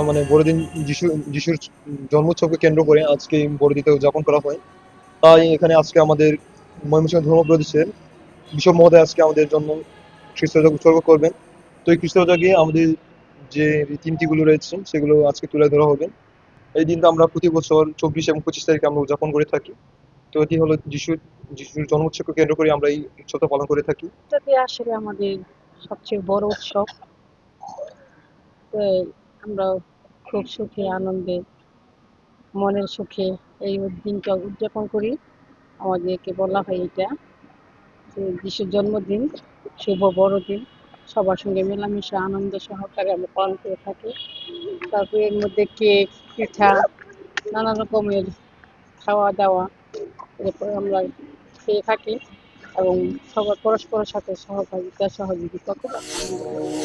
মানে বড়দিন যিশুর জন্মোৎসবকে কেন্দ্র করে আজকে এই বড়দিনটা উদযাপন করা হয়। তাই এখানে আজকে আমাদের ময়মনসিংহ ধর্মপ্রদেশের বিশপ মহোদয় আজকে আমাদের জন্য খ্রিস্টজাগ উৎসর্গ করবেন। তো এই খ্রিস্টজাগে আমাদের যে রীতিনীতিগুলো রয়েছে সেগুলো আজকে তুলে ধরা হবে। এই দিনটা আমরা প্রতি বছর 24 এবং 25 তারিখে আমরা উদযাপন করে থাকি। তো এটি হলো যিশুর জন্মোৎসবকে কেন্দ্র করে আমরা এই উৎসবটা পালন করে থাকি। এটাতে আসলে আমাদের সবচেয়ে বড় উৎসব। তাই আমরা খুব সুখে আনন্দে মনের সুখে এই দিনটা উদযাপন করি। আমাদেরকে বলা হয় এটা যে যিশুর জন্মদিন, শুভ বড়দিন। সবার সঙ্গে মেলামেশা আনন্দ সহকারে আমরা পালন করে থাকি। তারপরে এর মধ্যে কেক, পিঠা, নানা রকমের খাওয়া দাওয়া এরপরে আমরা খেয়ে থাকি এবং সবার পরস্পরের সাথে সহযোগিতা করে আনন্দ করি।